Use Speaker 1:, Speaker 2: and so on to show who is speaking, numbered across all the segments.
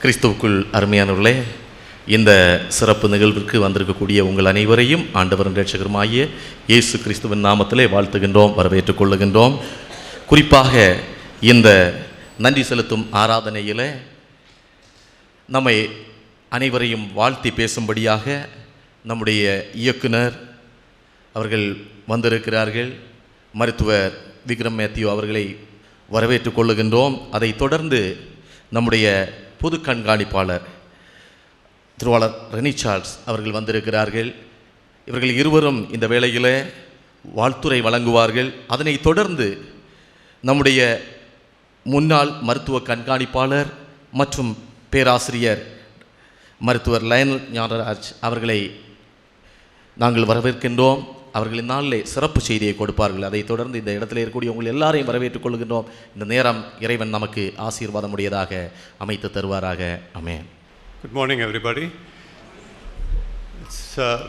Speaker 1: கிறிஸ்துவுக்குள் அருமையானவர்களே, இந்த சிறப்பு நிகழ்விற்கு வந்திருக்கக்கூடிய உங்கள் அனைவரையும் ஆண்டவரின் இரட்சகருமாகிய இயேசு கிறிஸ்துவின் நாமத்திலே வாழ்த்துகின்றோம், வரவேற்றுக் கொள்ளுகின்றோம். குறிப்பாக இந்த நன்றி செலுத்தும் ஆராதனையில் நம்மை அனைவரையும் வாழ்த்தி பேசும்படியாக நம்முடைய இயக்குனர் அவர்கள் வந்திருக்கிறார்கள். மருத்துவர் விக்ரம் மேத்யூ அவர்களை வரவேற்றுக் கொள்ளுகின்றோம். அதைத் தொடர்ந்து நம்முடைய பொது கண்காணிப்பாளர் திருவாளர் ரெனி சார்ல்ஸ் அவர்கள் வந்திருக்கிறார்கள். இவர்கள் இருவரும் இந்த வேளையில் வாழ்த்துரை வழங்குவார்கள். அதனைத் தொடர்ந்து நம்முடைய முன்னாள் மருத்துவ கண்காணிப்பாளர் மற்றும் பேராசிரியர் மருத்துவர் லயனல் ஞானராஜ் அவர்களை நாங்கள் வரவேற்கின்றோம். அவர்கள் இந்நாளிலே சிறப்பு செய்தியை கொடுப்பார்கள். அதைத் தொடர்ந்து இந்த இடத்துல இருக்கக்கூடிய உங்கள் எல்லாரையும் வரவேற்றுக் கொள்கின்றோம். இந்த நேரம் இறைவன் நமக்கு ஆசீர்வாதமுடையதாக அமைத்து தருவாராக. ஆமென்.
Speaker 2: Good morning, everybody. It's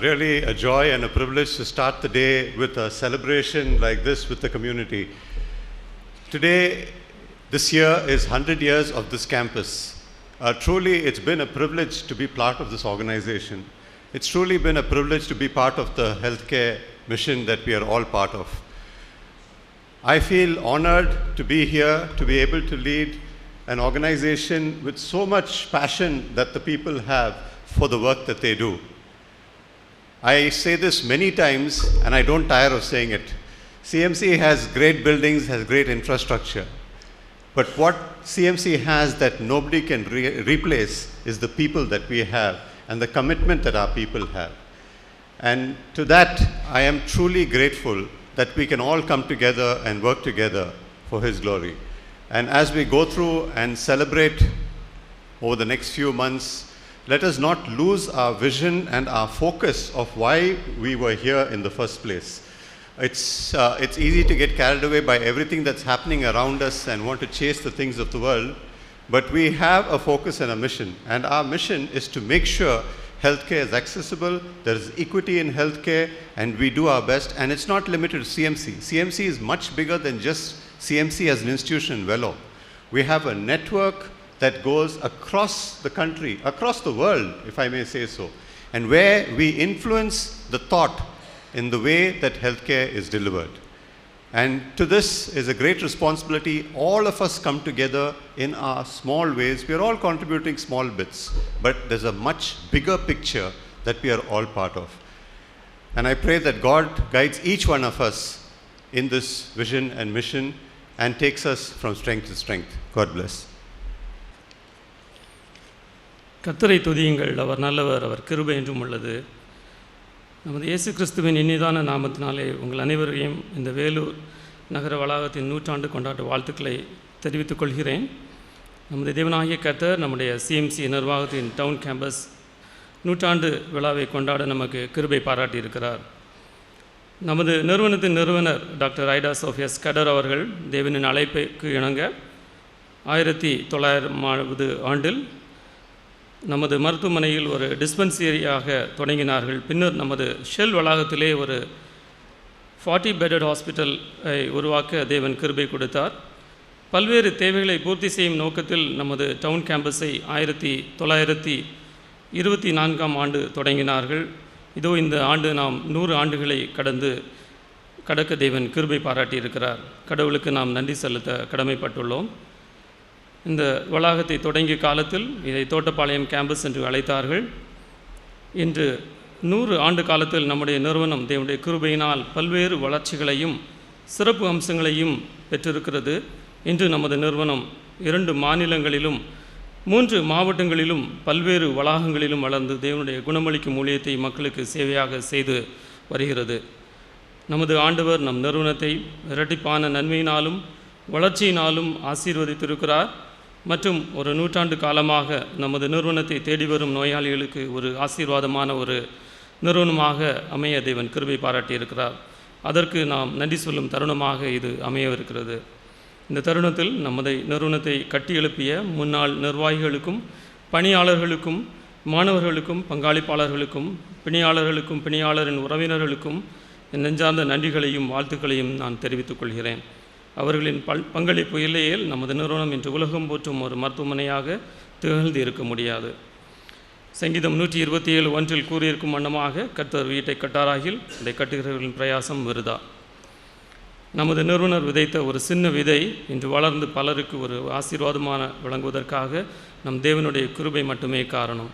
Speaker 2: really a joy and a privilege to start the day with a celebration like this with the community. Today, this year is 100 years of this campus. Truly, it's been a privilege to be part of this organization. It's truly been a privilege to be part of the healthcare mission that we are all part of. I feel honored to be here, to be able to lead an organization with so much passion that the people have for the work that they do. I say this many times and I don't tire of saying it. CMC has great buildings, has great infrastructure. But what CMC has that nobody can replace is the people that we have and the commitment that our people have. And to that, I am truly grateful that we can all come together and work together for His glory. And as we go through and celebrate over the next few months, let us not lose our vision and our focus of why we were here in the first place. It's easy to get carried away by everything that's happening around us and want to chase the things of the world, but we have a focus and a mission. And our mission is to make sure healthcare is accessible, there is equity in healthcare, and we do our best. And it's not limited to CMC. CMC is much bigger than just CMC as an institution in Vellore. We have a network that goes across the country, across the world, if I may say so, and where we influence the thought in the way that healthcare is delivered. And to this is a great responsibility. All of us come together in our small ways. We are all contributing small bits, but there's a much bigger picture that we are all part of. And I pray that God guides each one of us in this vision and mission and takes us from strength to strength. God bless.
Speaker 3: கர்த்தரை துதியுங்கள், அவர் நல்லவர், அவர் கிருபை என்றும் உள்ளது. நமது இயேசு கிறிஸ்துவின் இனிதான நாமத்தினாலே உங்கள் அனைவரையும் இந்த வேலூர் நகர வளாகத்தின் 100 கொண்டாட்ட வாழ்த்துக்களை தெரிவித்துக் கொள்கிறேன். நமது தேவனாகிய கர்த்தர் நம்முடைய CMC நிர்வாகத்தின் டவுன் கேம்பஸ் 100 விழாவை கொண்டாட நமக்கு கிருபை பாராட்டியிருக்கிறார். நமது நிறுவனத்தின் நிறுவனர் டாக்டர் ஐடா சோஃபியா ஸ்கடர் அவர்கள் தேவனின் அழைப்புக்கு இணங்க 1900 ஆண்டில் நமது மருத்துவமனையில் ஒரு டிஸ்பென்சரியாக தொடங்கினார்கள். பின்னர் நமது ஷெல் வளாகத்திலே ஒரு 40 பெட்டட் ஹாஸ்பிட்டலை உருவாக்க தேவன் கிருபை கொடுத்தார். பல்வேறு தேவைகளை பூர்த்தி செய்யும் நோக்கத்தில் நமது டவுன் கேம்பஸை 1924 ஆண்டு தொடங்கினார்கள். இதோ இந்த ஆண்டு நாம் 100 ஆண்டுகளை கடக்க தேவன் கிருபை பாராட்டியிருக்கிறார். கடவுளுக்கு நாம் நன்றி செலுத்த கடமைப்பட்டுள்ளோம். இந்த வளாகத்தை தொடங்கிய காலத்தில் இதை தோட்டப்பாளையம் கேம்பஸ் என்று அழைத்தார்கள். இன்று 100 ஆண்டு காலத்தில் நம்முடைய நிறுவனம் தேவனுடைய கிருபையினால் பல்வேறு வளர்ச்சிகளையும் சிறப்பு அம்சங்களையும் பெற்றிருக்கிறது. இன்று நமது நிறுவனம் 2 மாநிலங்களிலும் 3 மாவட்டங்களிலும் பல்வேறு வளாகங்களிலும் வளர்ந்து தேவனுடைய குணமளிக்கும் ஊழியத்தை மக்களுக்கு சேவையாக செய்து வருகிறது. நமது ஆண்டவர் நம் நிறுவனத்தை இரட்டிப்பான நன்மையினாலும் வளர்ச்சியினாலும் ஆசீர்வதித்திருக்கிறார். மற்றும் ஒரு 100 ஆண்டு காலமாக நமது நிறுவனத்தை தேடி வரும் நோயாளிகளுக்கு ஒரு ஆசீர்வாதமான ஒரு நிறுவனமாக அமைய தேவன் கிருபை பாராட்டியிருக்கிறார். அதற்கு நாம் நன்றி சொல்லும் தருணமாக இது அமையவிருக்கிறது. இந்த தருணத்தில் நமது நிறுவனத்தை கட்டி எழுப்பிய முன்னாள் நிர்வாகிகளுக்கும் பணியாளர்களுக்கும் மாணவர்களுக்கும் பங்காளிப்பாளர்களுக்கும் பணியாளரின் உறவினர்களுக்கும் என் நெஞ்சார்ந்த நன்றிகளையும் வாழ்த்துக்களையும் நான் தெரிவித்துக் கொள்கிறேன். அவர்களின் பங்களிப்பு இல்லையேல் நமது நிறுவனம் இன்று உலகம் போற்றும் ஒரு மருத்துவமனையாக திகழ்ந்து இருக்க முடியாது. சங்கீதம் 127:1 கூறியிருக்கும் வண்ணமாக, கர்த்தர் வீட்டை கட்டாராகில் அதை கட்டுகிறவர்களின் பிரயாசம் விருதா. நமது நிறுவனர் விதைத்த ஒரு சின்ன விதை இன்று வளர்ந்து பலருக்கு ஒரு ஆசீர்வாதமான விளங்குவதற்காக நம் தேவனுடைய கிருபை மட்டுமே காரணம்.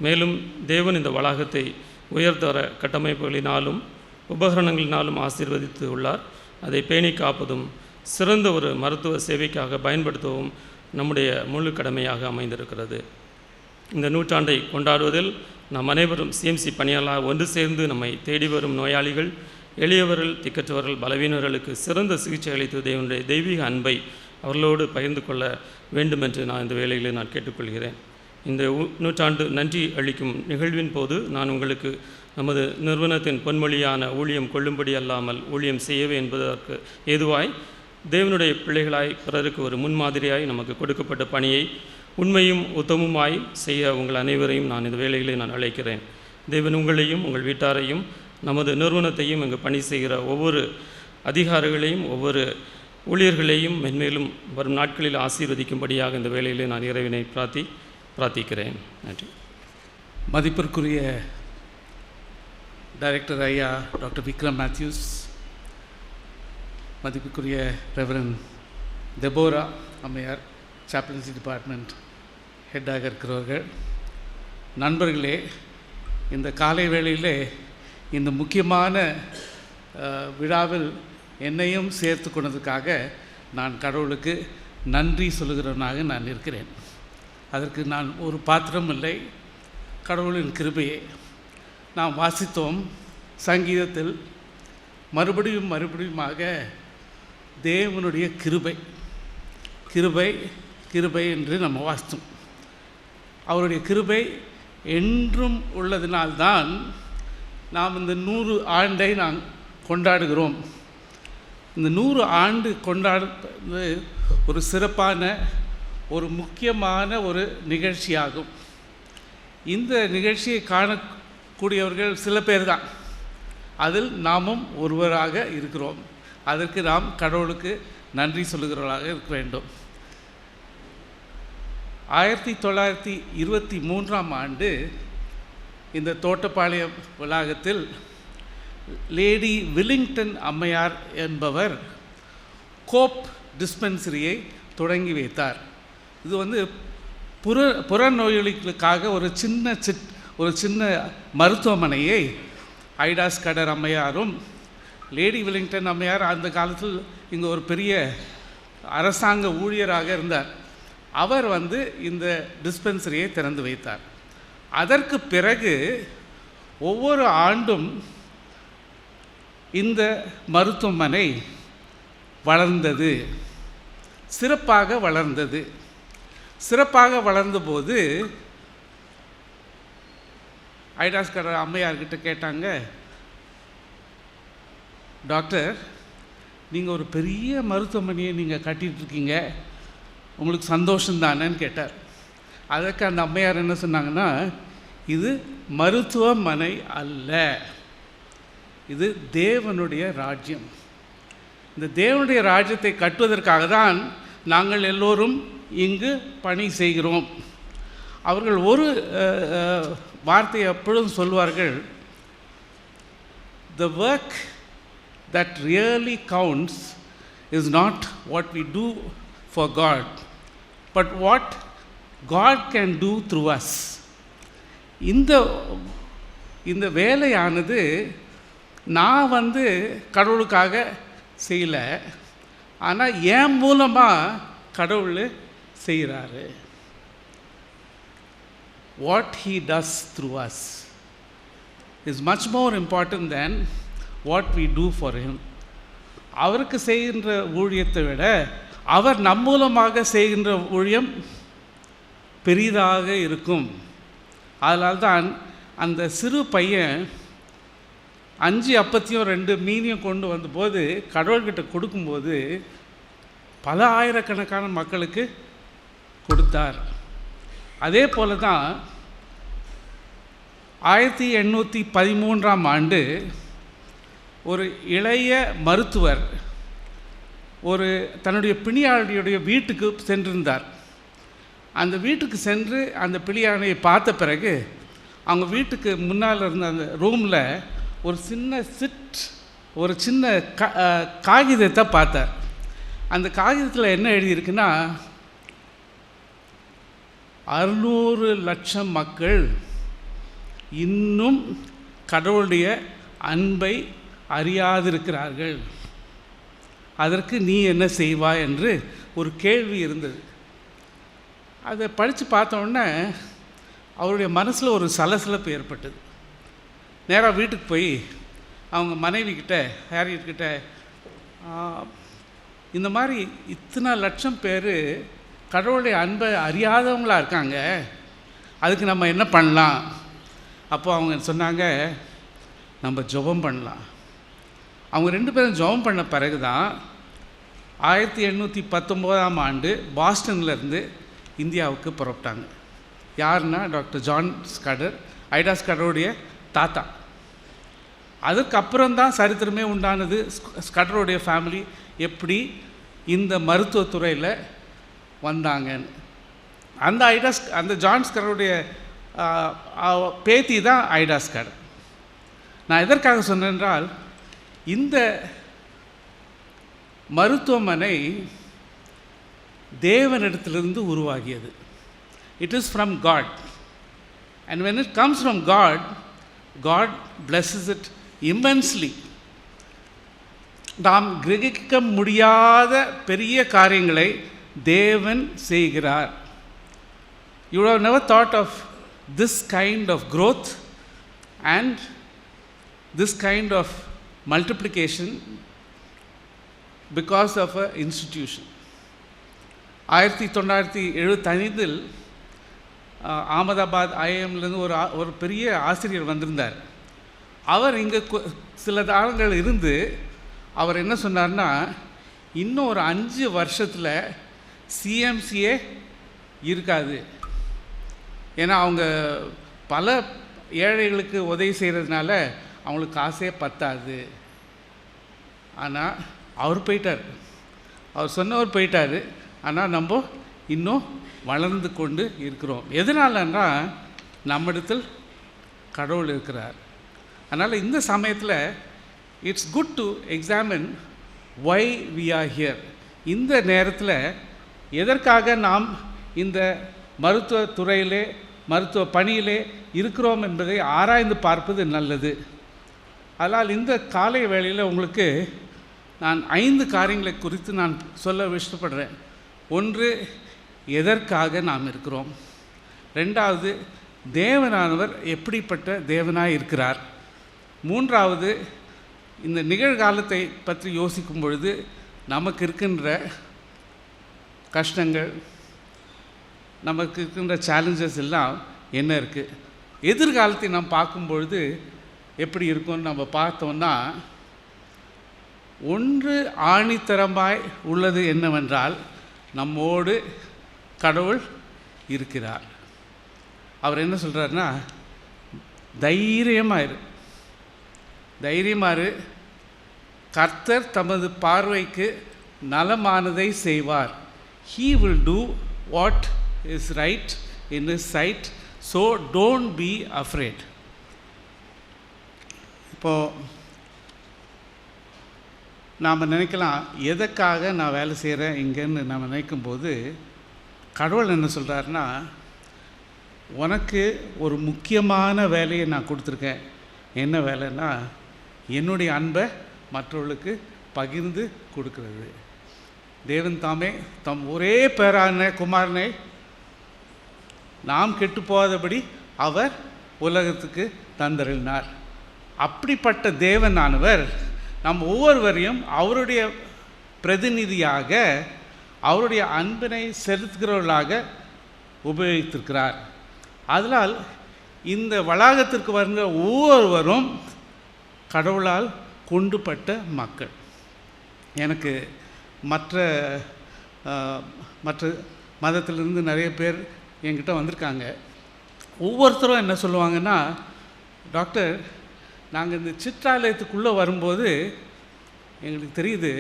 Speaker 3: மேலும் தேவன் இந்த வளாகத்தை உயர்தர கட்டமைப்புகளினாலும் உபகரணங்களினாலும் ஆசீர்வதித்து உள்ளார். அதை பேணி காப்பதும் சிறந்த ஒரு மருத்துவ சேவைக்காக பயன்படுத்தவும் நம்முடைய முழு கடமையாக அமைந்திருக்கிறது. இந்த நூற்றாண்டை கொண்டாடுவதில் நாம் அனைவரும் சிஎம்சி பணியாளர் ஒன்று சேர்ந்து நம்மை தேடி வரும் நோயாளிகள், எளியவர்கள், திக்கற்றவர்கள், பலவீனர்களுக்கு சிறந்த சிகிச்சை அளித்து தேவனுடைய தெய்வீக அன்பை அவர்களோடு பகிர்ந்து கொள்ள வேண்டும் என்று நான் இந்த வேளையில் நான் கேட்டுக்கொள்கிறேன். இந்த நூற்றாண்டு நன்றி அளிக்கும் நிகழ்வின் போது நான் உங்களுக்கு நமது நிறுவனத்தின் பொன்மொழியான ஊழியம் கொள்ளும்படி அல்லாமல் ஊழியம் செய்யவே என்பதற்கு ஏதுவாய் தேவனுடைய பிள்ளைகளாய் பிறருக்கு ஒரு முன்மாதிரியாய் நமக்கு கொடுக்கப்பட்ட பணியை உண்மையும் உத்தமமாய் செய்ய உங்கள் அனைவரையும் நான் இந்த வேளையிலே நான் அழைக்கிறேன். தேவன் உங்களையும் உங்கள் வீட்டாரையும் நமது நிறுவனத்தையும் இங்கு பணி செய்கிற ஒவ்வொரு அதிகாரிகளையும் ஒவ்வொரு ஊழியர்களையும் மென்மேலும் வரும் நாட்களில் ஆசீர்வதிக்கும்படியாக இந்த வேளையிலே நான் இறைவனை பிரார்த்திக்கிறேன். நன்றி.
Speaker 4: மதிப்பிற்குரிய டைரக்டர் ஐயா டாக்டர் விக்ரம் மேத்யூஸ், மதிப்புக்குரிய ரெவரன் டெபோரா அம்மையார், சாப்டன்சி டிபார்ட்மெண்ட் ஹெட்டாக இருக்கிறவர்கள், நண்பர்களே, இந்த காலை வேளையிலே இந்த முக்கியமான விழாவில் என்னையும் சேர்த்து கொண்டதுக்காக நான் கடவுளுக்கு நன்றி சொல்லுகிறவனாக நான் இருக்கிறேன். அதற்கு நான் ஒரு பாத்திரம் இல்லை, கடவுளின் கிருபையே. நாம் வாசித்தோம் சங்கீதத்தில் மறுபடியுமாக தேவனுடைய கிருபை கிருபை கிருபை என்று நம்ம வாசித்தோம். அவருடைய கிருபை என்றும் உள்ளதினால்தான் நாம் இந்த 100 ஆண்டை நாம் கொண்டாடுகிறோம். இந்த 100 ஆண்டு கொண்டாடுவது ஒரு சிறப்பான ஒரு முக்கியமான ஒரு நிகழ்ச்சியாகும். இந்த நிகழ்ச்சியை காணக்கூடியவர்கள் சில பேர் தான், அதில் நாமும் ஒருவராக இருக்கிறோம். அதற்கு நாம் கடவுளுக்கு நன்றி சொல்லுகிறவர்களாக இருக்க வேண்டும். 1923ஆம் ஆண்டு இந்த தோட்டப்பாளையம் வளாகத்தில் லேடி வில்லிங்டன் அம்மையார் என்பவர் கோப் டிஸ்பென்சரியை தொடங்கி வைத்தார். இது புறநோயாளிகளுக்காக ஒரு சின்ன மருத்துவமனையை ஐடாஸ் கடர் அம்மையாரும் லேடி வில்லிங்டன் அம்மையார் அந்த காலத்தில் இங்கே ஒரு பெரிய அரசாங்க ஊழியராக இருந்தார். அவர் இந்த டிஸ்பென்சரியை திறந்து வைத்தார். அதற்கு பிறகு ஒவ்வொரு ஆண்டும் இந்த மருத்துவமனை வளர்ந்தது, சிறப்பாக வளர்ந்தது. சிறப்பாக வளர்ந்தபோது ஐடாஸ் கடர் அம்மையார்கிட்ட கேட்டாங்க, டாக்டர், நீங்கள் ஒரு பெரிய மருத்துவமனையை நீங்கள் கட்டிகிட்ருக்கீங்க, உங்களுக்கு சந்தோஷந்தானேன்னு கேட்டார். அதற்கு அந்த அம்மையார் என்ன சொன்னாங்கன்னா, இது மருத்துவமனை அல்ல, இது தேவனுடைய ராஜ்யம். இந்த தேவனுடைய ராஜ்யத்தை கட்டுவதற்காக தான் நாங்கள் எல்லோரும் இங்கு பணி செய்கிறோம். அவர்கள் ஒரு வார்த்தையை எப்பொழுதும் சொல்வார்கள், the work that really counts is not what we do for God, but what God can do through us. இந்த வேலையானது நான் கடவுளுக்காக செய்யலை, ஆனால் என் மூலமாக கடவுள் செய்கிறாரு. What he does through us is much more important than what we do for him. அவருக்கு செய்கின்ற ஊழியத்தை விட அவர் நம் மூலமாக செய்கின்ற ஊழியம் பெரிதாக இருக்கும். அதனால்தான் அந்த சிறு பையன் 5 அப்பத்தையும் 2 மீனையும் கொண்டு வந்தபோது கடவுள்கிட்ட கொடுக்கும்போது பல ஆயிரக்கணக்கான மக்களுக்கு கொடுத்தார். அதே போல தான் 1813ஆம் ஆண்டு ஒரு இளைய மருத்துவர் தன்னுடைய பிணியாளியுடைய வீட்டுக்கு சென்றிருந்தார். அந்த வீட்டுக்கு சென்று அந்த பிணியாளியை பார்த்த பிறகு அவங்க வீட்டுக்கு முன்னால் இருந்த அந்த ரூமில் ஒரு சின்ன காகிதத்தை பார்த்தார். அந்த காகிதத்தில் என்ன எழுதியிருக்குன்னா, 600 லட்சம் மக்கள் இன்னும் கடவுளுடைய அன்பை அறியாதிருக்கிறார்கள், அதற்கு நீ என்ன செய்வாய் என்று ஒரு கேள்வி இருந்தது. அதை படித்து பார்த்தோன்னே அவருடைய மனசில் ஒரு சலசலப்பு ஏற்பட்டது. நேராக வீட்டுக்கு போய் அவங்க மனைவிக்கிட்ட, ஹேரியட்கிட்ட, இந்த மாதிரி இத்தனை லட்சம் பேர் கடவுளுடைய அன்பை அறியாதவங்களாக இருக்காங்க, அதுக்கு நம்ம என்ன பண்ணலாம்? அப்போ அவங்க சொன்னாங்க, நம்ம ஜெபம் பண்ணலாம். அவங்க 2 பேரும் ஜெபம் பண்ண பிறகு தான் 1819ஆம் ஆண்டு பாஸ்டன்லேருந்து இந்தியாவுக்கு புறப்பட்டாங்க. யாருன்னா டாக்டர் ஜான் ஸ்கடர், ஐடா ஸ்கடருடைய தாத்தா. அதுக்கப்புறம்தான் சரித்திரமே உண்டானது. ஸ்கடருடைய ஃபேமிலி எப்படி இந்த மருத்துவத்துறையில் வந்தாங்கன்னு. அந்த ஜான் ஸ்கடருடைய பேத்தி தான் ஐடா ஸ்கடர். நான் எதற்காக சொன்னேன்றால், இந்த மருத்துவமனை தேவனிடத்திலிருந்து உருவாகியது. It is from God. And when it comes from God, God blesses it immensely. நாம் கிரகிக்க முடியாத பெரிய காரியங்களை தேவன் செய்கிறார். You have never thought of this kind of growth and this kind of multiplication because of an institution. 1975 Ahmedabad ஐஎம்லேருந்து ஒரு பெரிய ஆசிரியர் வந்திருந்தார். அவர் இங்கே சில காலங்கள் இருந்து அவர் என்ன சொன்னார்னா, இன்னும் ஒரு 5 வருஷத்தில் சிஎம்சியே இருக்காது. ஏன்னா அவங்க பல ஏழைகளுக்கு உதவி செய்கிறதுனால அவங்களுக்கு காசே பத்தாது. ஆனால் அவர் போயிட்டார், அவர் சொன்னவர் போயிட்டார். ஆனால் நம்ம இன்னும் வளர்ந்து கொண்டு இருக்கிறோம். எதனாலன்னா, நம்மிடத்தில் கடவுள் இருக்கிறார். அதனால் இந்த சமயத்தில் it's good to examine why we are here. இந்த நேரத்தில் எதற்காக நாம் இந்த மருத்துவ துறையிலே, மருத்துவ பணியிலே இருக்கிறோம் என்பதை ஆராய்ந்து பார்ப்பது நல்லது. அதனால் இந்த காலை வேளையில் உங்களுக்கு நான் 5 காரியங்களை குறித்து நான் சொல்ல இஷ்டப்படுறேன். 1, எதற்காக நாம் இருக்கிறோம். 2வது, தேவனானவர் எப்படிப்பட்ட தேவனாய் இருக்கிறார். 3வது, இந்த நிகழ்காலத்தை பற்றி யோசிக்கும் பொழுது நமக்கு இருக்கின்ற கஷ்டங்கள், நமக்கு இருக்கின்ற சேலஞ்சஸ் எல்லாம் என்ன இருக்குது. எதிர்காலத்தை நாம் பார்க்கும்பொழுது எப்படி இருக்கும்னு நம்ம பார்த்தோன்னா, ஒன்று ஆணித்தரமாய் உள்ளது என்னவென்றால், நம்மோடு கடவுள் இருக்கிறார். அவர் என்ன சொல்கிறாருன்னா, தைரியமாயிரு, கர்த்தர் தமது பார்வைக்கு நலமானதை செய்வார். He will do what is right in his sight, so don't be afraid. இப்போது நாம் நினைக்கலாம், எதற்காக நான் வேலை செய்கிறேன் இங்கேன்னு நம்ம நினைக்கும்போது, கடவுள் என்ன சொல்கிறாருன்னா, உனக்கு ஒரு முக்கியமான வேலையை நான் கொடுத்துருக்கேன். என்ன வேலைன்னா, என்னுடைய அன்பை மற்றவர்களுக்கு பகிர்ந்து கொடுக்கிறது. தேவன் தாமே தம் ஒரே பேரான குமாரனை நாம் கெட்டு போகாதபடி அவர் உலகத்துக்கு தந்தருளினார். அப்படிப்பட்ட தேவனானவர் நம் ஒவ்வொருவரையும் அவருடைய பிரதிநிதியாக, அவருடைய அன்பினை செலுத்துகிறவர்களாக உபயோகித்திருக்கிறார். அதனால் இந்த வளாகத்திற்கு வருகிற ஒவ்வொருவரும் கடவுளால் கொண்டுபட்ட மக்கள். எனக்கு மற்ற மதத்திலிருந்து நிறைய பேர் என்கிட்ட வந்திருக்காங்க. ஒவ்வொருத்தரும் என்ன சொல்லுவாங்கன்னா, டாக்டர், நாங்கள் இந்த சிற்றாலயத்துக்குள்ளே வரும்போது எங்களுக்கு தெரியுது,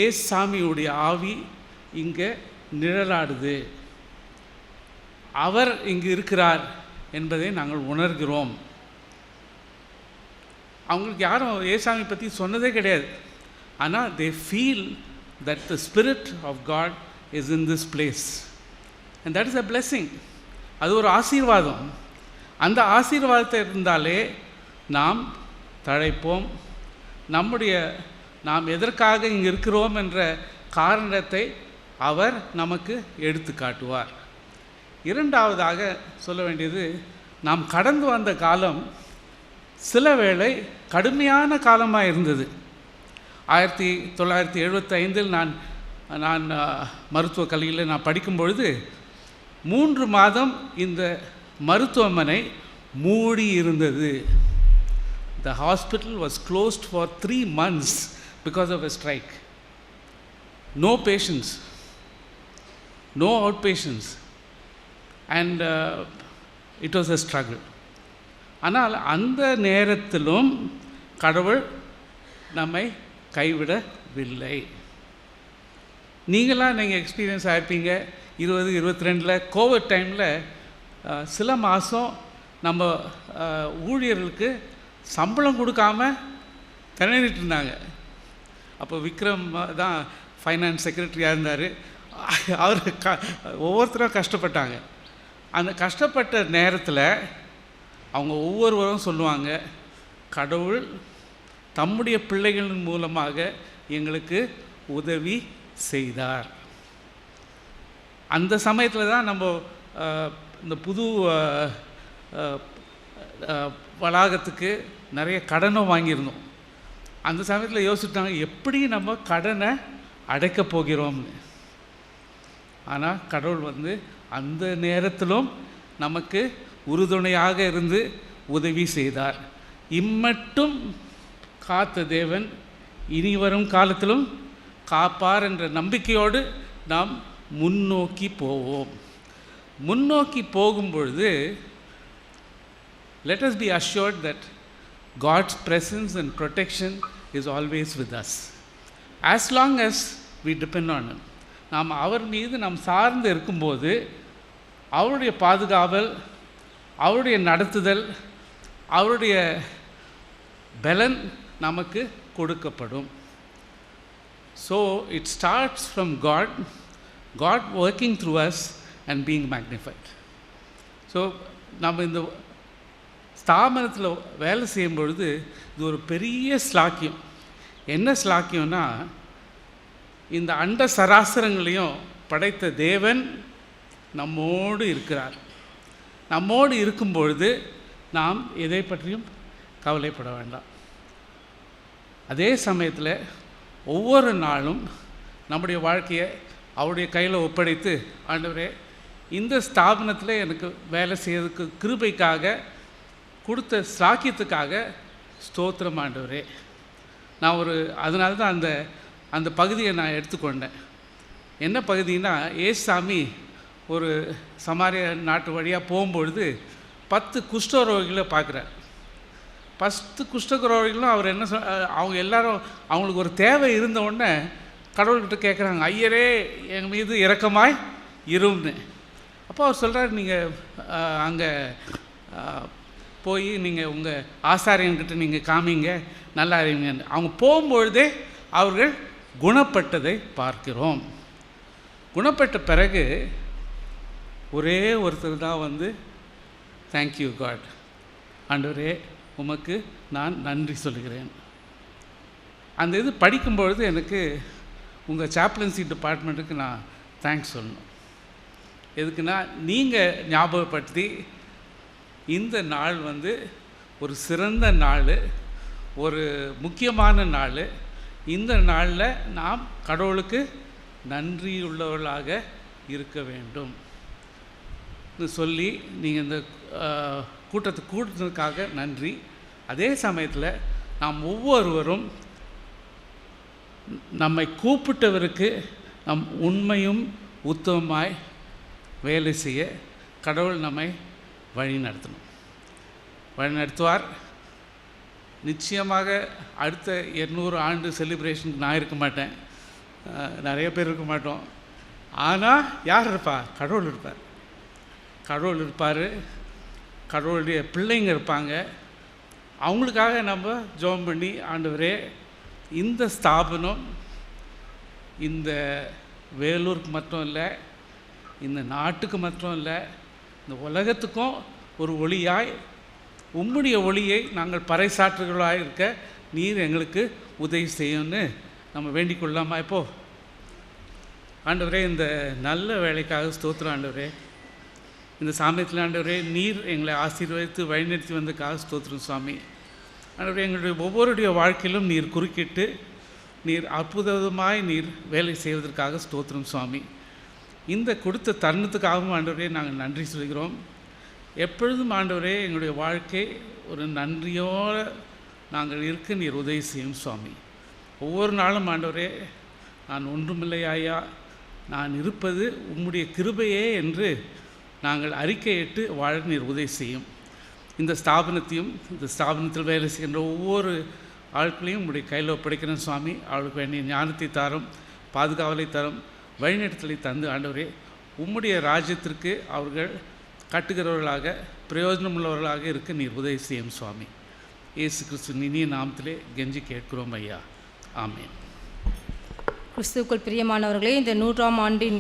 Speaker 4: ஏசாமியுடைய ஆவி இங்கே நிழலாடுது. அவர் இங்கு இருக்கிறார் என்பதை நாங்கள் உணர்கிறோம். அவங்களுக்கு யாரும் ஏசாமி பற்றி சொன்னதே கிடையாது. ஆனால் they feel that the Spirit of God is in this place. And that is a blessing. அது ஒரு ஆசீர்வாதம். அந்த ஆசீர்வாதத்தை இருந்தாலே நாம் தழைப்போம். நாம் எதற்காக இங்கே இருக்கிறோம் என்ற காரணத்தை அவர் நமக்கு எடுத்து காட்டுவார். இரண்டாவதாக சொல்ல வேண்டியது, நாம் கடந்து வந்த காலம் சில வேளை கடுமையான காலமாக இருந்தது. 1975 நான் மருத்துவக் கல்வியில் நான் படிக்கும் பொழுது 3 மாதம் இந்த மருத்துவமனை மூடி இருந்தது. The hospital was closed for 3 months because of a strike. No patients, no outpatients, and it was a struggle. ஆனால் அந்த நேரத்திலும் கடவுள் நம்மை கைவிடவில்லை. நீங்கள் எக்ஸ்பீரியன்ஸ் ஆகிருப்பீங்க. 2022 கோவிட் டைமில் சில மாதம் நம்ம ஊழியர்களுக்கு சம்பளம் கொடுக்காம திணறிட்டு இருந்தாங்க. அப்போ விக்ரம் தான் ஃபைனான்ஸ் செக்ரட்டரியாக இருந்தார். அவர் ஒவ்வொருத்தரும் கஷ்டப்பட்டாங்க. அந்த கஷ்டப்பட்ட நேரத்தில் அவங்க ஒவ்வொருவரும் சொல்லுவாங்க, கடவுள் தம்முடைய பிள்ளைகளின் மூலமாக எங்களுக்கு உதவி செய்தார். அந்த சமயத்தில் தான் நம்ம இந்த புது வளாகத்துக்கு நிறைய கடனும் வாங்கியிருந்தோம். அந்த சமயத்தில் யோசிச்சுட்டாங்க, எப்படி நம்ம கடனை அடைக்கப் போகிறோம்னு. ஆனால் கடவுள் அந்த நேரத்திலும் நமக்கு உறுதுணையாக இருந்து உதவி செய்தார். இம்மட்டும் காத்த தேவன் இனி வரும் காலத்திலும் காப்பார் என்ற நம்பிக்கையோடு நாம் முன்னோக்கி போவோம். முன்னோக்கி போகும்பொழுது let us be assured that God's presence and protection is always with us as long as we depend on Him. நாம் அவர் மீது நாம் சார்ந்து இருக்கும்போது அவருடைய பாதுகாவல், அவருடைய நடத்துதல், அவருடைய பலன் நமக்கு கொடுக்கப்படும். So it starts from God working through us and being magnified. So நம்ம இந்த ஸ்தாபனத்தில் வேலை செய்யும் பொழுது இது ஒரு பெரிய ஸ்லாக்கியம். என்ன ஸ்லாக்கியம்னா, இந்த அண்ட சராசரங்களையும் படைத்த தேவன் நம்மோடு இருக்கிறார். நம்மோடு இருக்கும்பொழுது நாம் எதை பற்றியும் கவலைப்பட வேண்டாம். அதே சமயத்தில் ஒவ்வொரு நாளும் நம்முடைய வாழ்க்கையை அவருடைய கையில் ஒப்படைத்து, ஆண்டவரே இந்த ஸ்தாபனத்தில் எனக்கு வேலை செய்யறதுக்கு கிருபைக்காக கொடுத்த சாக்கியத்துக்காக ஸ்தோத்திரம் ஆண்டவரே. நான் அதனால தான் அந்த பகுதியை நான் எடுத்துக்கொண்டேன். என்ன பகுதினா, ஏசாமி ஒரு சமாரிய நாட்டு வழியாக போகும்பொழுது 10 குஷ்டரோகிகளை பார்க்குறார். 10 குஷ்டரோகிகளும் அவர் என்ன அவங்க எல்லாரும் அவங்களுக்கு ஒரு தேவை இருந்தவுடனே கடவுள்கிட்ட கேட்குறாங்க, ஐயரே எங்கள் மீது இரக்கமாய் இரும்னு. அப்போ அவர் சொல்கிறார், நீங்கள் அங்கே போய் நீங்கள் உங்கள் ஆசாரியன்கிட்ட நீங்கள் காமிங்க, நல்லா அறிவிங்கன்னு. அவங்க போகும்பொழுதே அவர்கள் குணப்பட்டதை பார்க்கிறோம். குணப்பட்ட பிறகு ஒரே ஒருத்தர் தான் தேங்க்யூ காட், ஆண்டவரே உமக்கு நான் நன்றி சொல்கிறேன். அந்த இது படிக்கும்பொழுது எனக்கு உங்கள் சாப்லன்சி டிபார்ட்மெண்ட்டுக்கு நான் தேங்க்ஸ் சொல்லணும். எதுக்குன்னா, நீங்கள் ஞாபகப்படுத்தி இந்த நாள் ஒரு சிறந்த நாள், ஒரு முக்கியமான நாள். இந்த நாளில் நாம் கடவுளுக்கு நன்றியுள்ளவர்களாக இருக்க வேண்டும் சொல்லி நீங்கள் இந்த கூட்டத்தை கூட்டினதுக்காக நன்றி. அதே சமயத்தில் நாம் ஒவ்வொருவரும் நம்மை கூப்பிட்டவருக்கு நம் உண்மையும் உத்தமமாய் வேலை செய்ய கடவுள் நம்மை வழி நடத்துவார். நிச்சயமாக அடுத்த 200 ஆண்டு செலிப்ரேஷனுக்கு நான் இருக்க மாட்டேன். நிறைய பேர் இருக்க மாட்டோம். ஆனால் யார் இருப்பார்? கடவுள் இருப்பார். கடவுள் இருப்பார். கடவுளுடைய பிள்ளைங்க இருப்பாங்க. அவங்களுக்காக நம்ம ஜெபம் பண்ணி, ஆண்டவரே இந்த ஸ்தாபனம் இந்த வேலூருக்கு மட்டும் இல்லை, இந்த நாட்டுக்கு மட்டும் இல்லை, இந்த உலகத்துக்கும் ஒரு ஒளியாய் உம்முடைய ஒளியை நாங்கள் பறைசாற்றுகளாக இருக்க நீர் எங்களுக்கு உதவி செய்யும்னு நம்ம வேண்டிக் கொள்ளலாமா? இப்போது ஆண்டவரே, இந்த நல்ல வேலைக்காக ஸ்தோத்திரம் ஆண்டவரே. இந்த சாமியத்தில் ஆண்டவரே நீர் எங்களை ஆசீர்வதித்து வழிநடத்தி வந்ததுக்காக ஸ்தோத்திரம் சுவாமி. ஆண்டவரே, எங்களுடைய ஒவ்வொருடைய வாழ்க்கையிலும் நீர் குறுக்கிட்டு நீர் அற்புதமாய் நீர் வேலை செய்வதற்காக ஸ்தோத்திரம் சுவாமி. இந்த கொடுத்த தருணத்துக்காகவும் ஆண்டவரே நாங்கள் நன்றி சொல்கிறோம். எப்பொழுதும் ஆண்டவரே எங்களுடைய வாழ்க்கை ஒரு நன்றியோடு நாங்கள் இருக்க நீர் உதவி செய்யும் சுவாமி. ஒவ்வொரு நாளும் ஆண்டவரே, நான் ஒன்றுமில்லை ஐயா, நான் இருப்பது உம்முடைய கிருபையே என்று நாங்கள் அறிக்கையிட்டு வாழ நீர் உதவி செய்யும். இந்த ஸ்தாபனத்தையும் இந்த ஸ்தாபனத்தில் வேலை செய்கின்ற ஒவ்வொரு ஆட்களையும் உங்களுடைய கையில் ஒப்படைக்கிறேன் சுவாமி. அவளுக்கு வேண்டிய ஞானத்தை தரும், பாதுகாவலை தரும், வழிநடத்தலை தந்து ஆண்டவரே உம்முடைய ராஜ்யத்திற்கு அவர்கள் கட்டுகிறவர்களாக பிரயோஜனமுள்ளவர்களாக இருக்க நீர் உதவி செய்யும் சுவாமி. இயேசு கிறிஸ்து இனிய நாமத்திலே கெஞ்சி கேட்கிறோம் ஐயா. ஆமேன்.
Speaker 5: கிறிஸ்துவுக்குள் பிரியமானவர்களே, இந்த 100ஆம் ஆண்டின்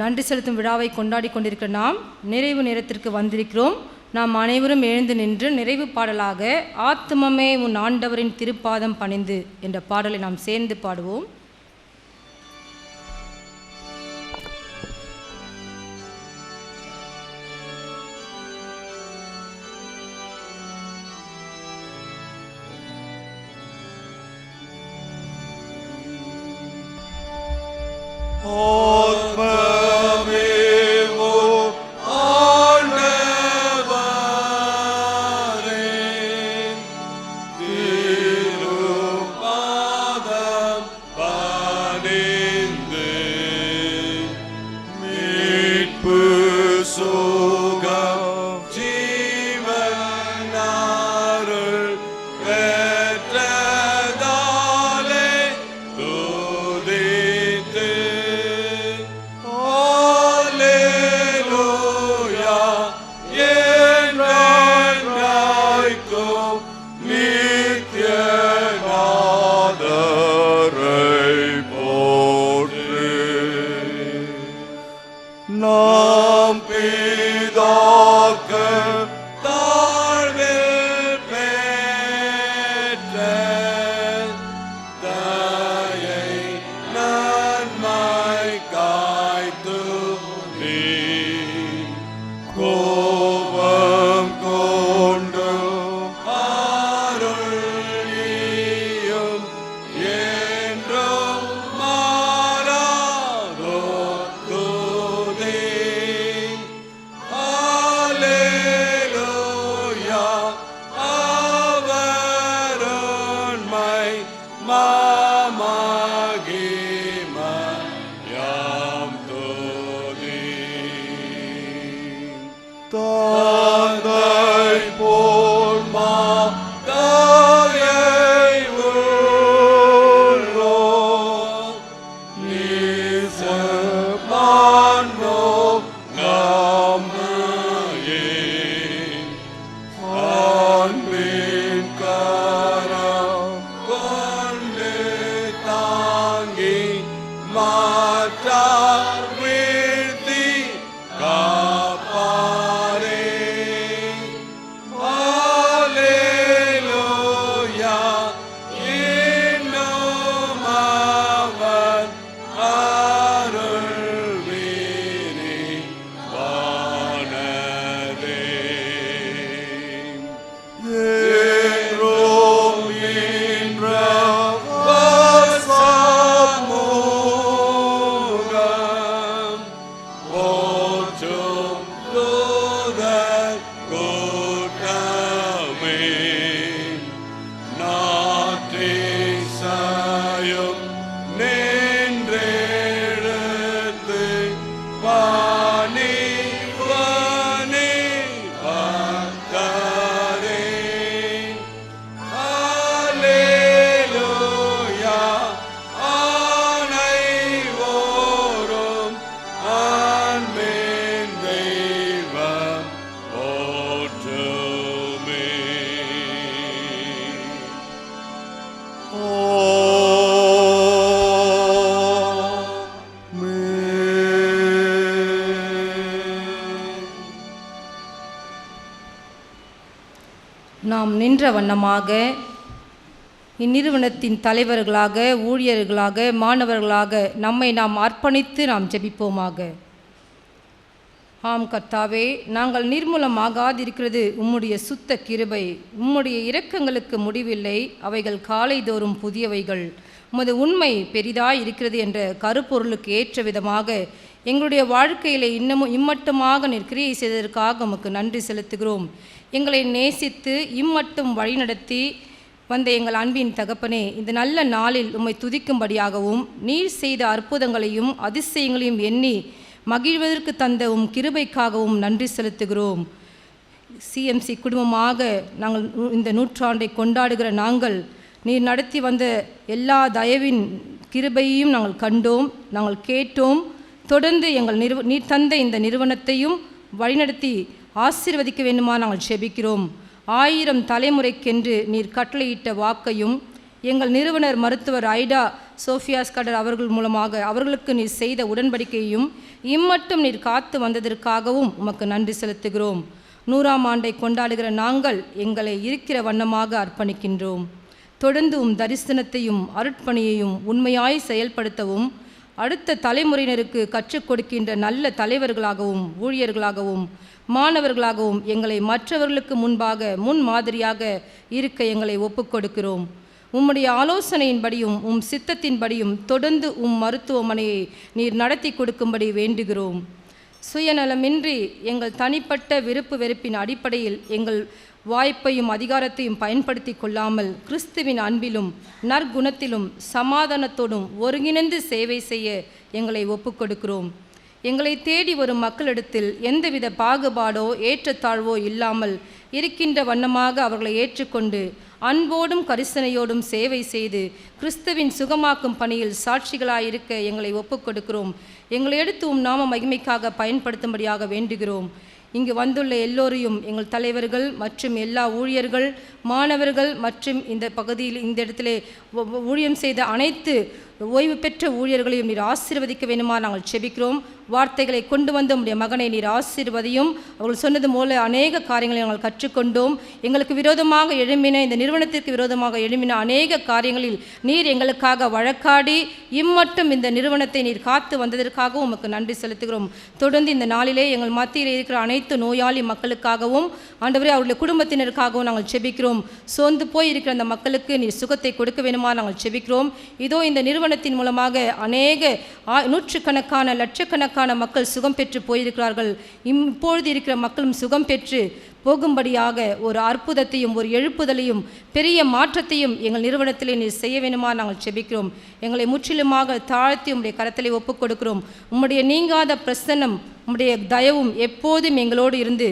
Speaker 5: நன்றி செலுத்தும் விழாவை கொண்டாடி கொண்டிருக்கிற நாம் நிறைவு நேரத்திற்கு வந்திருக்கிறோம். நாம் அனைவரும் எழுந்து நின்று நிறைவு பாடலாக ஆத்துமமே உன் ஆண்டவரின் திருப்பாதம் பணிந்து என்ற பாடலை நாம் சேர்ந்து பாடுவோம். நாம் நின்ற வண்ணமாக இந்நிறுவனத்தின் தலைவர்களாக, ஊழியர்களாக, மாணவர்களாக நம்மை நாம் அர்ப்பணித்து நாம் ஜெபிப்போமாக. ஆம் கர்த்தாவே, நாங்கள் நிர்மூலமாகாதிருக்கிறது உம்முடைய சுத்த கிருபை. உம்முடைய இரக்கங்களுக்கு முடிவில்லை, அவைகள் காலைதோறும் புதியவைகள். உமது உண்மை பெரிதாய் இருக்கிறது என்ற கருப்பொருளுக்கு ஏற்ற விதமாக எங்களுடைய வாழ்க்கையில் இன்னமும் இம்மட்டுமாக கிரியை செய்ததற்காக உமக்கு நன்றி செலுத்துகிறோம். எங்களை நேசித்து இம்மட்டும் வழிநடத்தி வந்த எங்கள் அன்பின் தகப்பனே, இந்த நல்ல நாளில் உம்மை துதிக்கும்படியாகவும் நீர் செய்த அற்புதங்களையும் அதிசயங்களையும் எண்ணி மகிழ்வதற்கு தந்த கிருபைக்காகவும் நன்றி செலுத்துகிறோம். சிஎம்சி குடும்பமாக நாங்கள் இந்த நூற்றாண்டை கொண்டாடுகிற நாங்கள் நீர் நடத்தி வந்த எல்லா தயவின் கிருபையையும் நாங்கள் கண்டோம், நாங்கள் கேட்டோம். தொடர்ந்து எங்கள் நீர் தந்த இந்த நிறுவனத்தையும் வழிநடத்தி ஆசீர்வதிக்க வேண்டுமா நாங்கள் செபிக்கிறோம். 1000 தலைமுறைக்கென்று நீர் கட்டளையிட்ட வாக்கையும் எங்கள் நிறுவனர் மருத்துவர் ஐடா சோஃபியாஸ் கடர் அவர்கள் மூலமாக அவர்களுக்கு நீர் செய்த உடன்படிக்கையையும் இம்மட்டும் நீர் காத்து வந்ததற்காகவும் உமக்கு நன்றி செலுத்துகிறோம். 100ஆம் ஆண்டை கொண்டாடுகிற நாங்கள் எங்களை இருக்கிற வண்ணமாக அர்ப்பணிக்கின்றோம். தொடர்ந்து தரிசனத்தையும் அருட்பணியையும் உண்மையாய் செயல்படுத்தவும் அடுத்த தலைமுறையினருக்கு கற்றுக் கொடுக்கின்ற நல்ல தலைவர்களாகவும் ஊழியர்களாகவும் மாணவர்களாகவும் எங்களை மற்றவர்களுக்கு முன்பாக முன்மாதிரியாக இருக்க எங்களை ஒப்புக்கொடுக்கிறோம். உம்முடைய ஆலோசனையின்படியும் சித்தத்தின்படியும் தொடர்ந்து மருத்துவமனையை நீர் நடத்தி கொடுக்கும்படி வேண்டுகிறோம். சுயநலமின்றி எங்கள் தனிப்பட்ட விருப்பு வெறுப்பின் அடிப்படையில் எங்கள் வாய்ப்பையும் அதிகாரத்தையும் பயன்படுத்தி கொள்ளாமல் கிறிஸ்துவின் அன்பிலும் நற்குணத்திலும் சமாதானத்தோடும் ஒருங்கிணைந்து சேவை செய்ய எங்களை ஒப்புக்கொடுக்கிறோம். எங்களை தேடி வரும் மக்களிடத்தில் எந்தவித பாகுபாடோ ஏற்றத்தாழ்வோ இல்லாமல் இருக்கின்ற வண்ணமாக அவர்களை ஏற்றுக்கொண்டு அன்போடும் கரிசனையோடும் சேவை செய்து கிறிஸ்துவின் சுகமாக்கும் பணியில் சாட்சிகளாயிருக்க எங்களை ஒப்புக்கொடுக்கிறோம். எங்களை எடுத்து நாம மகிமைக்காக பயன்படுத்தும்படியாக வேண்டுகிறோம். இங்கு வந்துள்ள எல்லோரையும் எங்கள் தலைவர்கள் மற்றும் எல்லா ஊழியர்கள் மாணவர்கள் மற்றும் இந்த பகுதியில் இந்த இடத்திலே ஊழியம் செய்த அனைத்து ஓய்வு பெற்ற ஊழியர்களையும் நீர் ஆசீர்வதிக்க வேண்டுமா நாங்கள் செபிக்கிறோம். வார்த்தைகளை கொண்டு வந்த உம்முடைய மகனை நீர் ஆசீர்வதியும். அவர்கள் சொன்னது போல அநேக காரியங்களை நாங்கள் கற்றுக்கொண்டோம். எங்களுக்கு விரோதமாக எழும்பின இந்த நிறுவனத்திற்கு விரோதமாக எழும்பின அநேக காரியங்களில் நீர் எங்களுக்காக வழக்காடி இம்மட்டும் இந்த நிறுவனத்தை நீர் காத்து வந்ததற்காகவும் உமக்கு நன்றி செலுத்துகிறோம். தொடர்ந்து இந்த நாளிலே எங்கள் மத்தியில் இருக்கிற அனைத்து நோயாளி மக்களுக்காகவும் ஆண்டவரே அவருடைய குடும்பத்தினருக்காகவும் நாங்கள் செபிக்கிறோம். சோர்ந்து போய் இருக்கிற அந்த மக்களுக்கு நீர் சுகத்தை கொடுக்க வேண்டுமா நாங்கள் செபிக்கிறோம். இதோ இந்த நிறுவனத்தின் மூலமாக அநேக நூற்றுக்கணக்கான லட்சக்கணக்கான மக்கள் சுகம் பெற்று போயிருக்கிறார்கள். இப்பொழுது இருக்கிற மக்களும் சுகம் பெற்று போகும்படியாக ஒரு அற்புதத்தையும் ஒரு எழுப்புதலையும் பெரிய மாற்றத்தையும் எங்கள் நிறுவனத்திலே நீர் செய்ய வேண்டுமா நாங்கள் செபிக்கிறோம். எங்களை முற்றிலுமாக தாழ்த்தி உம்முடைய கரத்திலே ஒப்புக் கொடுக்கிறோம். உம்முடைய நீங்காத பிரசன்னம் உம்முடைய தயவும் எப்போதும் எங்களோடு இருந்து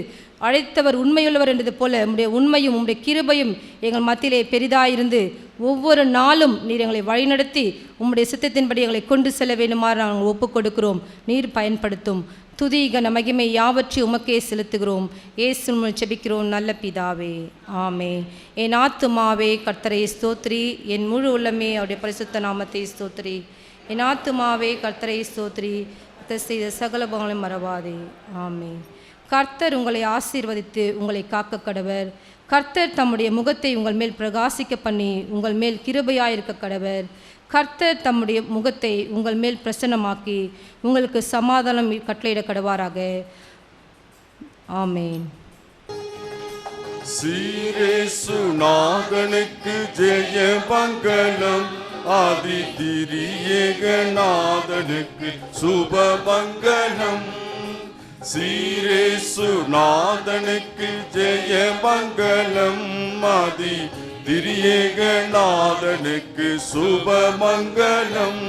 Speaker 5: அழைத்தவர் உண்மையுள்ளவர் என்றது போல உம்முடைய உண்மையும் உம்முடைய கிருபையும் எங்கள் மத்தியிலே பெரிதாயிருந்து ஒவ்வொரு நாளும் நீர் எங்களை வழிநடத்தி உம்முடைய சித்தத்தின்படி எங்களை கொண்டு செல்ல வேண்டுமாறு நாங்கள் ஒப்புக் கொடுக்கிறோம். நீர் பயன்படுத்தும். துதி கன மகிமை யாவற்றை உமக்கே செலுத்துகிறோம். இயேசு மூலம் ஜெபிக்கிறோம் நல்ல பிதாவே, ஆமென். என் ஆத்துமாவே கர்த்தரை ஸ்தோத்திரி, என் முழு உள்ளமே அவருடைய பரிசுத்த நாமத்தை ஸ்தோத்திரி. என் ஆத்துமாவே கர்த்தரை ஸ்தோத்திரி, செய்த சகல பங்களையும் மறவாதே, ஆமென். கர்த்தர் உங்களை ஆசீர்வதித்து உங்களை காக்க கடவர். கர்த்தர் தம்முடைய முகத்தை உங்கள் மேல் பிரகாசிக்க பண்ணி உங்கள் மேல் கிருபையாயிருக்க கடவர். கர்த்தர் தம்முடைய முகத்தை உங்கள் மேல் பிரசன்னமாக்கி உங்களுக்கு சமாதானம் கட்டளையிட கடவாராக, ஆமென்.
Speaker 6: சீரேசுநாதனுக்கு ஜெய மங்களம், ஆதிதிரியேகநாதனுக்கு சுப மங்களம். சீரேசுநாதனுக்கு ஜெய மங்களம், ஆதிதிரியேகநாதனுக்கு சுப மங்களம்.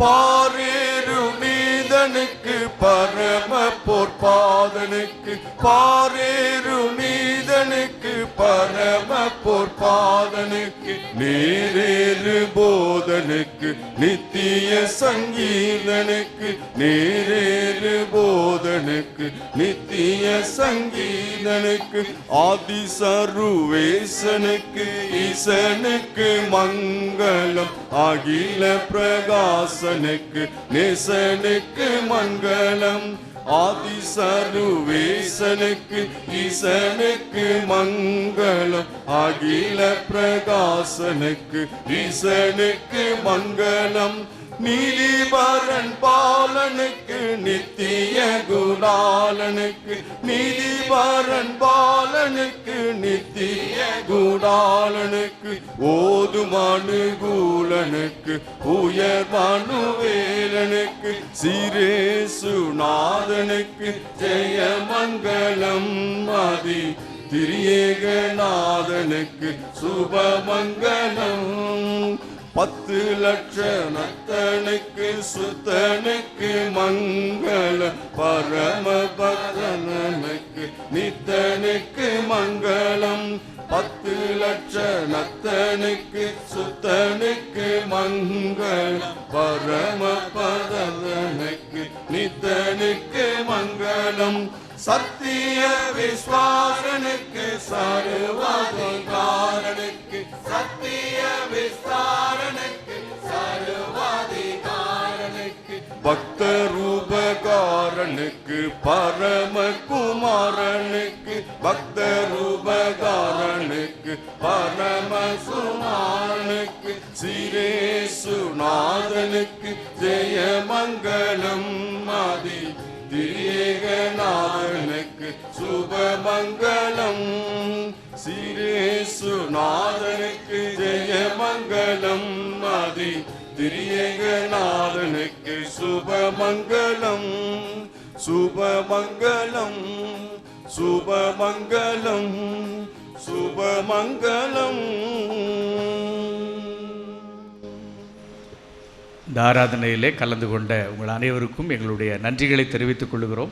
Speaker 6: பாரேரு நீதனுக்கு பரம பொற்பாதனுக்கு, பாரேரு நீதனுக்கு பரம பொற்பாதனுக்கு, நேரேறு போதனுக்கு நித்திய சங்கீதனுக்கு, நேரேறு போதனுக்கு நித்திய சங்கீதனுக்கு, ஆதிசருவேசனுக்கு ஈசனுக்கு மங்களம், அகில பிரகாசனுக்கு நேசனுக்கு மங்களம். ஆதிசருவேசனுக்கு ஈசனுக்கு மங்களம் அகில பிரகாசனுக்கு ஈசனுக்கு மங்களம் நீதிபரன் பாலனுக்கு நித்திய குணாலனுக்கு நீதிபரன் பாலனுக்கு நித்திய குணாலனுக்கு ஓதுமனுகூலனுக்கு உயர்மனுவேலனுக்கு சிரேசுநாதனுக்கு ஜெயமங்கலம் மதி திரியேகநாதனுக்கு சுபமங்கலம் 10 லட்ச நத்தனுக்கு சுத்தனுக்கு மங்கள பரமபக்தனுக்கு நித்தனுக்கு மங்களம் 10 லட்ச நத்தனுக்கு சுத்தனுக்கு மங்கள பரமபதனுக்கு நித்தனுக்கு மங்களம் சத்திய விஸ்வாசனுக்கு சர்வாதிகாரனுக்கு சத்திய விஸ்தாரனுக்கு சர்வாதிகாரனுக்கு பக்த ரூபகாரனுக்கு பரமகுமாரனுக்கு பக்த ரூபகாரனுக்கு பரமகுமாரனுக்கு சிரேசுநாதனுக்கு ஜெயமங்கலம் மதி திரியேகநாதனுக்கு சுபமங்கலம் சிரேசுநாதனுக்கு ஜெயமங்கலம் மதி திரியேகநாதனுக்கு சுபமங்கலம் சுபமங்கலம் சுபமங்கலம் சுபமங்கலம்.
Speaker 4: இந்த ஆராதனையிலே கலந்து கொண்ட உங்கள் அனைவருக்கும் எங்களுடைய நன்றிகளை தெரிவித்துக் கொள்கிறோம்.